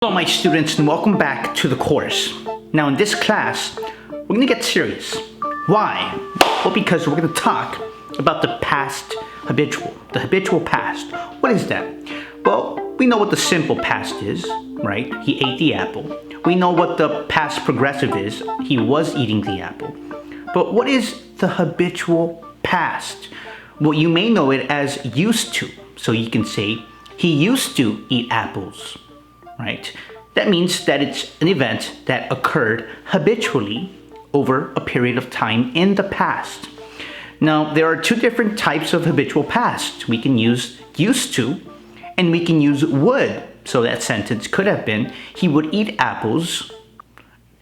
Hello my students and welcome back to the course. Now in this class, we're going to get serious. Why? Well, because we're going to talk about the past habitual, the habitual past. What is that? Well, we know what the simple past is, right? He ate the apple. We know what the past progressive is. He was eating the apple. But what is the habitual past? Well, you may know it as used to. So you can say, he used to eat apples. Right? That means that it's an event that occurred habitually over a period of time in the past. Now, there are two different types of habitual past. We can use used to, and we can use would. So that sentence could have been, he would eat apples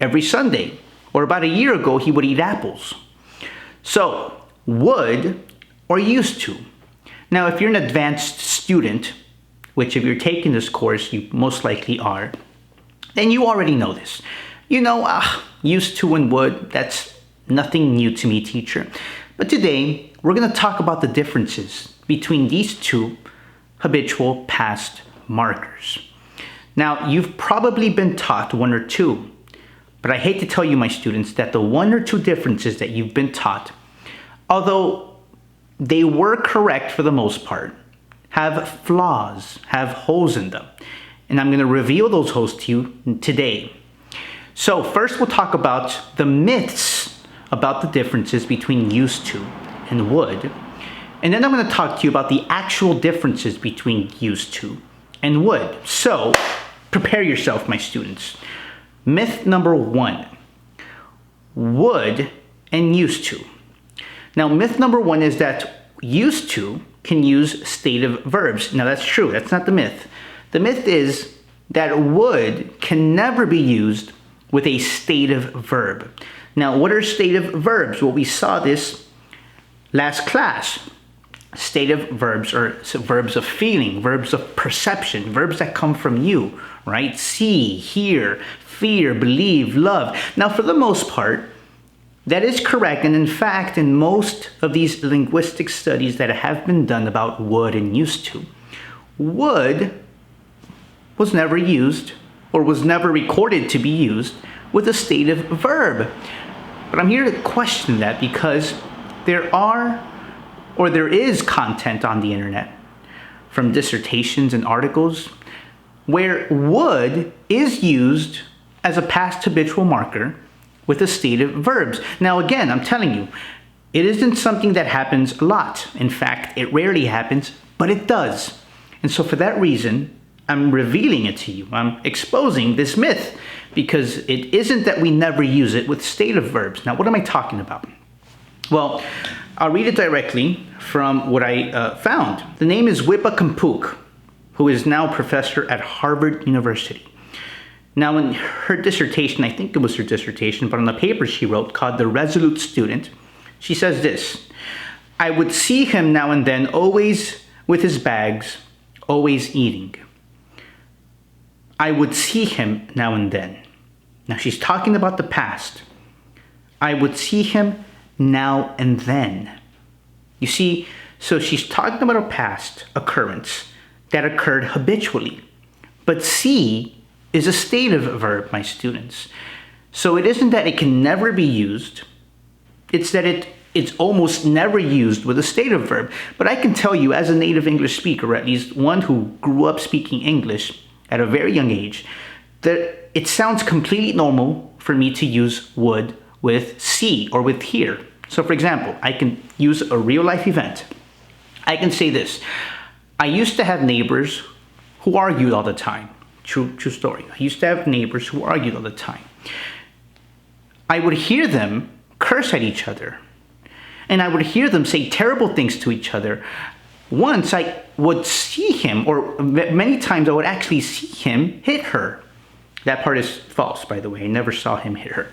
every Sunday. Or about a year ago, he would eat apples. So, would or used to. Now, if you're an advanced student, which if you're taking this course, you most likely are, then you already know this. You know, used to and would, that's nothing new to me, teacher. But today, we're going to talk about the differences between these two habitual past markers. Now, you've probably been taught one or two, but I hate to tell you, my students, that the one or two differences that you've been taught, although they were correct for the most part, have flaws, have holes in them. And I'm going to reveal those holes to you today. So first we'll talk about the myths about the differences between used to and would. And then I'm going to talk to you about the actual differences between used to and would. So prepare yourself, my students. Myth number one, would and used to. Now myth number one is that used to can use stative verbs. Now that's true, that's not the myth. The myth is that would can never be used with a stative verb. Now what are stative verbs? Well, we saw this last class. Stative verbs are verbs of feeling, verbs of perception, verbs that come from you, right? See, hear, fear, believe, love. Now for the most part, that is correct, and in fact, in most of these linguistic studies that have been done about would and used to, would was never used or was never recorded to be used with a stative verb. But I'm here to question that because there is content on the internet from dissertations and articles where would is used as a past habitual marker with the stative verbs. Now again, I'm telling you, it isn't something that happens a lot. In fact, it rarely happens, but it does. And so for that reason, I'm revealing it to you. I'm exposing this myth because it isn't that we never use it with stative verbs. Now, what am I talking about? Well, I'll read it directly from what I found. The name is Wipa Kampuk, who is now a professor at Harvard University. Now in her dissertation, I think it was her dissertation, but on the paper she wrote called The Resolute Student, she says this: I would see him now and then, always with his bags, always eating. I would see him now and then. Now she's talking about the past. I would see him now and then. You see, so she's talking about a past occurrence that occurred habitually. But see is a stative verb, my students. So it isn't that it can never be used, it's that it's almost never used with a stative verb. But I can tell you, as a native English speaker, or at least one who grew up speaking English at a very young age, that it sounds completely normal for me to use would with see or with hear. So for example, I can use a real life event. I can say this: I used to have neighbors who argued all the time. True story. I used to have neighbors who argued all the time. I would hear them curse at each other. And I would hear them say terrible things to each other. Once I would see him, or many times I would actually see him hit her. That part is false, by the way. I never saw him hit her.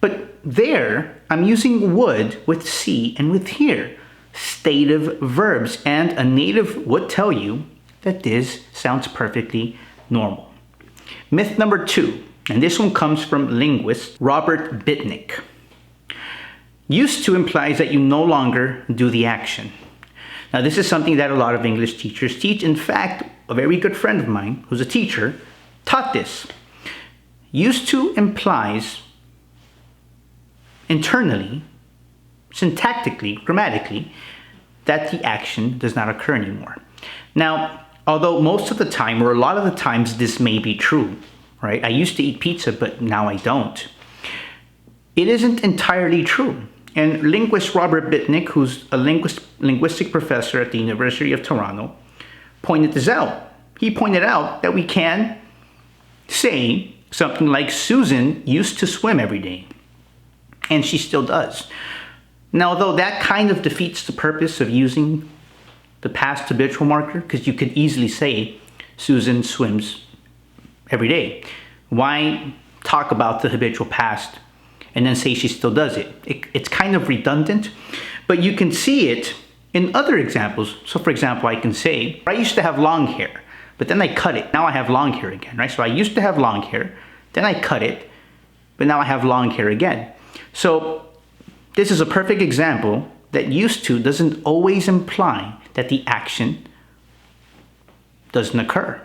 But there, I'm using would with see and with hear. Stative verbs. And a native would tell you that this sounds perfectly normal. Myth number two, and this one comes from linguist Robert Bitnick. Used to implies that you no longer do the action. Now this is something that a lot of English teachers teach. In fact, a very good friend of mine, who's a teacher, taught this. Used to implies internally, syntactically, grammatically, that the action does not occur anymore. Now, although most of the time, or a lot of the times, this may be true, right? I used to eat pizza, but now I don't. It isn't entirely true. And linguist Robert Bitnick, who's a linguistic professor at the University of Toronto, pointed this out. He pointed out that we can say something like, Susan used to swim every day, and she still does. Now, though that kind of defeats the purpose of using the past habitual marker, because you could easily say Susan swims every day. Why talk about the habitual past and then say she still does it? It's kind of redundant, but you can see it in other examples. So for example, I can say, I used to have long hair, but then I cut it. Now I have long hair again, right? So I used to have long hair, then I cut it, but now I have long hair again. So this is a perfect example that used to doesn't always imply that the action doesn't occur,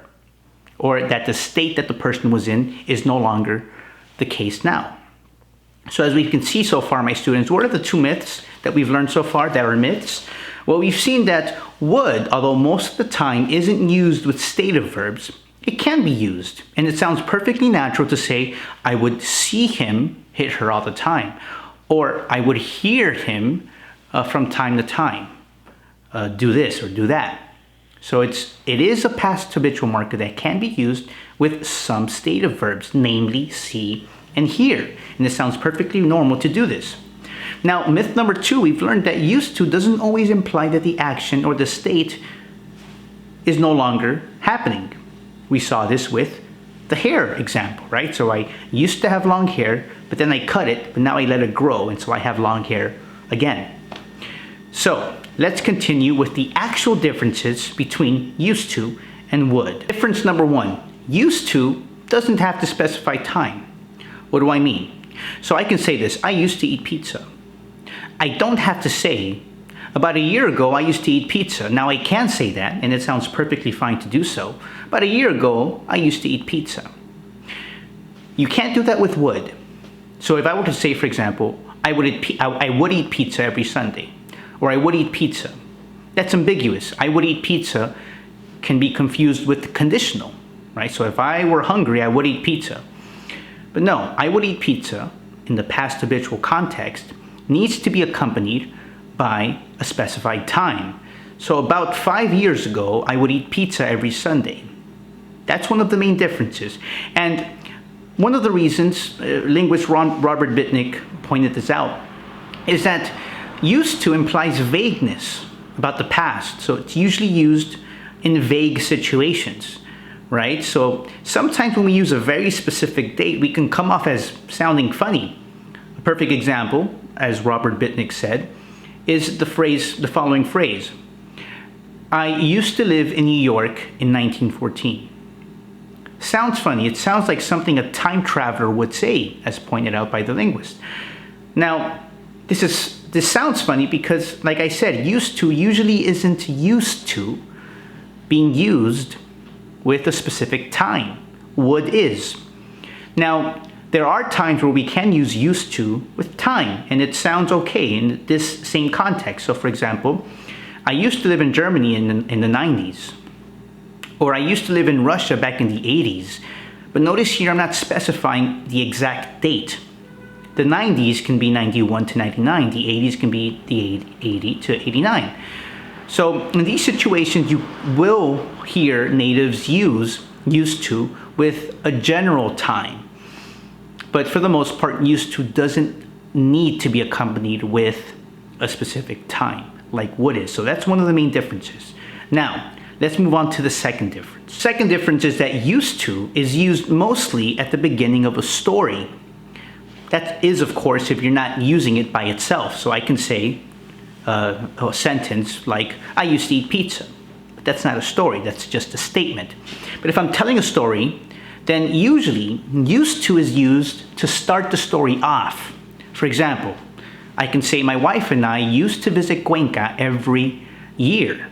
or that the state that the person was in is no longer the case now. So as we can see so far, my students, what are the two myths that we've learned so far that are myths? Well, we've seen that would, although most of the time isn't used with stative verbs, it can be used. And it sounds perfectly natural to say, I would see him hit her all the time, or I would hear him from time to time do this or do that. So it is a past habitual marker that can be used with some stative verbs, namely see and hear. And it sounds perfectly normal to do this. Now, myth number 2, we've learned that used to doesn't always imply that the action or the state is no longer happening. We saw this with the hair example, right? So I used to have long hair, but then I cut it, but now I let it grow, and so I have long hair again. So let's continue with the actual differences between used to and would. Difference number 1, used to doesn't have to specify time. What do I mean? So I can say this, I used to eat pizza. I don't have to say, about a year ago I used to eat pizza. Now I can say that, and it sounds perfectly fine to do so. About a year ago I used to eat pizza. You can't do that with would. So if I were to say, for example, I would eat pizza every Sunday, or I would eat pizza, that's ambiguous. I would eat pizza can be confused with conditional, right? So if I were hungry, I would eat pizza. But no, I would eat pizza in the past habitual context needs to be accompanied by a specified time. So about 5 years ago, I would eat pizza every Sunday. That's one of the main differences. And one of the reasons linguist Robert Bitnick pointed this out is that used to implies vagueness about the past. So it's usually used in vague situations, right? So sometimes when we use a very specific date, we can come off as sounding funny. A perfect example, as Robert Bitnick said, is the following phrase. I used to live in New York in 1914. Sounds funny. It sounds like something a time traveler would say, as pointed out by the linguist. Now, this sounds funny because, like I said, used to usually isn't used to being used with a specific time. Would is. Now, there are times where we can use used to with time, and it sounds okay in this same context. So for example, I used to live in Germany in the 90s, or I used to live in Russia back in the 80s. But notice here I'm not specifying the exact date. The 90s can be 91 to 99, the 80s can be the 80 to 89. So in these situations, you will hear natives use used to with a general time. But for the most part, used to doesn't need to be accompanied with a specific time, like would is. So that's one of the main differences. Now, let's move on to the second difference. Second difference is that used to is used mostly at the beginning of a story. That is, of course, if you're not using it by itself. So I can say a sentence like, I used to eat pizza. But that's not a story, that's just a statement. But if I'm telling a story, then usually used to is used to start the story off. For example, I can say my wife and I used to visit Cuenca every year.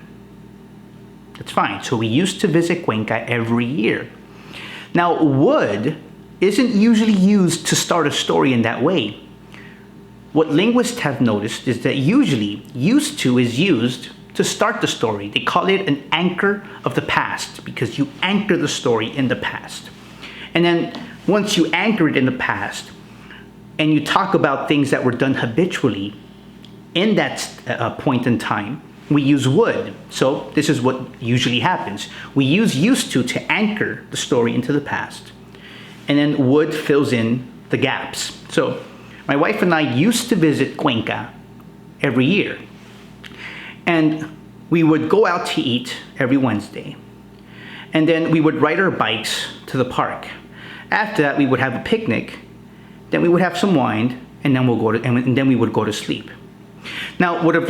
That's fine. So we used to visit Cuenca every year. Now, would isn't usually used to start a story in that way. What linguists have noticed is that usually used to is used to start the story. They call it an anchor of the past because you anchor the story in the past. And then once you anchor it in the past and you talk about things that were done habitually in that point in time, we use would. So this is what usually happens. We use used to anchor the story into the past. And then would fills in the gaps. So my wife and I used to visit Cuenca every year. And we would go out to eat every Wednesday. And then we would ride our bikes to the park. After that, we would have a picnic. Then we would have some wine, and then then we would go to sleep. Now, what a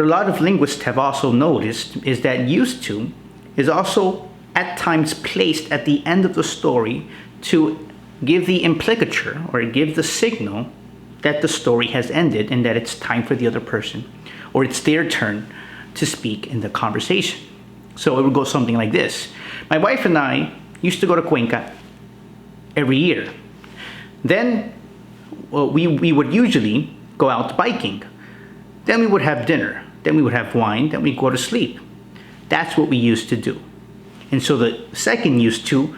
lot of linguists have also noticed is that used to is also at times placed at the end of the story to give the implicature or give the signal that the story has ended and that it's time for the other person or it's their turn to speak in the conversation. So it would go something like this. My wife and I used to go to Cuenca every year. Then we would usually go out biking. Then we would have dinner. Then we would have wine. Then we'd go to sleep. That's what we used to do. And so the second used to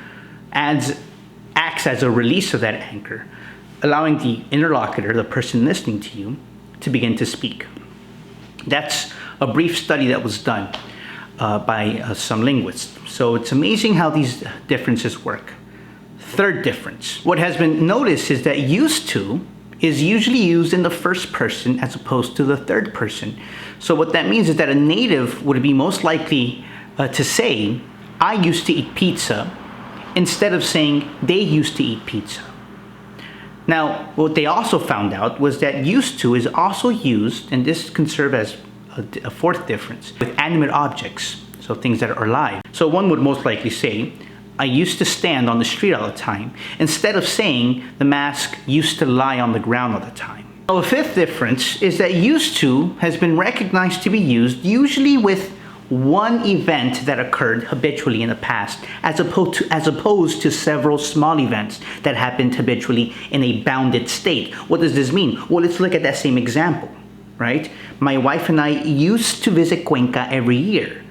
acts as a release of that anchor, allowing the interlocutor, the person listening to you, to begin to speak. That's a brief study that was done by some linguists. So it's amazing how these differences work. Third difference. What has been noticed is that used to is usually used in the first person as opposed to the third person. So what that means is that a native would be most likely to say, I used to eat pizza, instead of saying they used to eat pizza. Now, what they also found out was that used to is also used, and this can serve as a fourth difference, with animate objects, so things that are alive. So one would most likely say, I used to stand on the street all the time, instead of saying the mask used to lie on the ground all the time. Now, a fifth difference is that used to has been recognized to be used usually with one event that occurred habitually in the past, as opposed to several small events that happened habitually in a bounded state. What does this mean? Well, let's look at that same example, right? My wife and I used to visit Cuenca every year.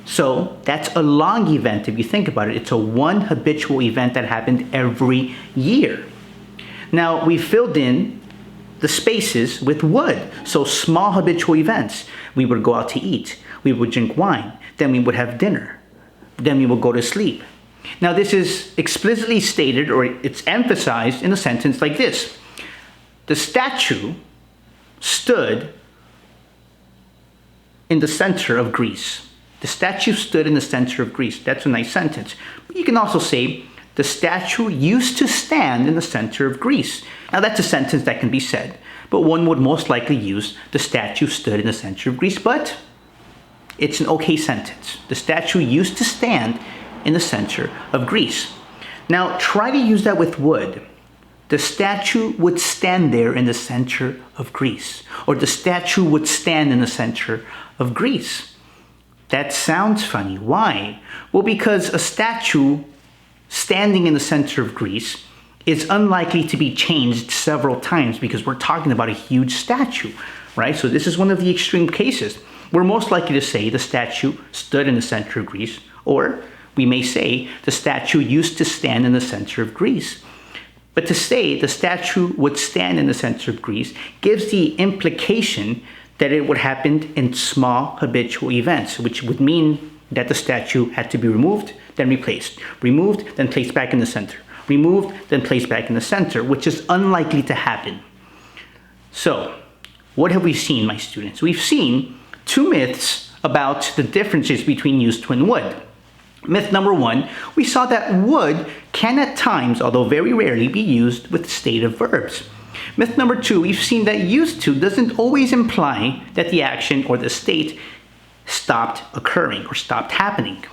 So that's a long event if you think about it. It's a one habitual event that happened every year. Now, we filled in the spaces with would. So small habitual events. We would go out to eat. We would drink wine. Then we would have dinner. Then we would go to sleep. Now, this is explicitly stated, or it's emphasized in a sentence like this. The statue stood in the center of Greece. The statue stood in the center of Greece. That's a nice sentence. But you can also say, the statue used to stand in the center of Greece. Now, that's a sentence that can be said, but one would most likely use, the statue stood in the center of Greece, but it's an okay sentence. The statue used to stand in the center of Greece. Now, try to use that with would. The statue would stand there in the center of Greece, or the statue would stand in the center of Greece. That sounds funny. Why? Well, because a statue standing in the center of Greece is unlikely to be changed several times because we're talking about a huge statue, right? So this is one of the extreme cases. We're most likely to say the statue stood in the center of Greece, or we may say the statue used to stand in the center of Greece. But to say the statue would stand in the center of Greece gives the implication that it would happen in small habitual events, which would mean that the statue had to be removed, then replaced. Removed, then placed back in the center. Removed, then placed back in the center, which is unlikely to happen. So, what have we seen, my students? We've seen two myths about the differences between used to and would. Myth number one, we saw that would can at times, although very rarely, be used with stative verbs. Myth number two, we've seen that used to doesn't always imply that the action or the state stopped occurring or stopped happening.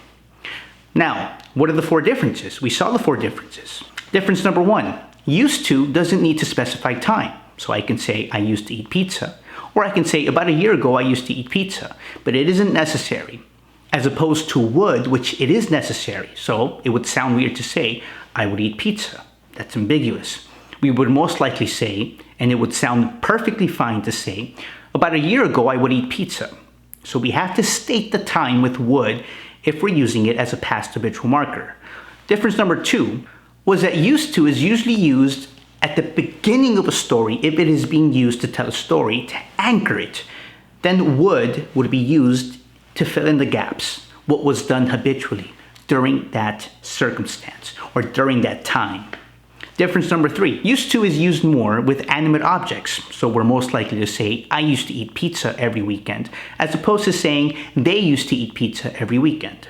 Now, what are the four differences? We saw the four differences. Difference number one, used to doesn't need to specify time. So I can say I used to eat pizza, or I can say about a year ago I used to eat pizza, but it isn't necessary. As opposed to would, which it is necessary. So it would sound weird to say I would eat pizza. That's ambiguous. We would most likely say, and it would sound perfectly fine to say, about a year ago I would eat pizza. So we have to state the time with would if we're using it as a past habitual marker. Difference number 2 was that used to is usually used at the beginning of a story if it is being used to tell a story to anchor it. Then would be used to fill in the gaps, what was done habitually during that circumstance or during that time. Difference number 3, used to is used more with animate objects. So we're most likely to say, I used to eat pizza every weekend, as opposed to saying, they used to eat pizza every weekend.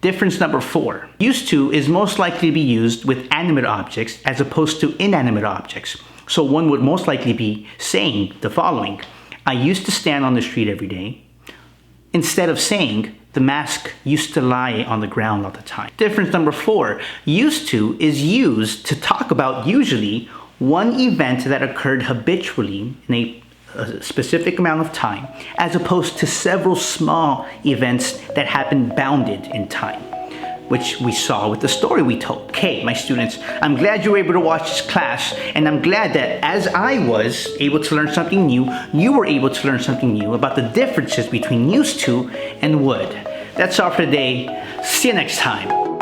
Difference number 4, used to is most likely to be used with animate objects as opposed to inanimate objects. So one would most likely be saying the following, I used to stand on the street every day, instead of saying, the mask used to lie on the ground all the time. Difference number 4, used to is used to talk about usually one event that occurred habitually in a specific amount of time, as opposed to several small events that happened bounded in time, which we saw with the story we told. Okay, my students, I'm glad you were able to watch this class, and I'm glad that as I was able to learn something new, you were able to learn something new about the differences between used to and would. That's all for today. See you next time.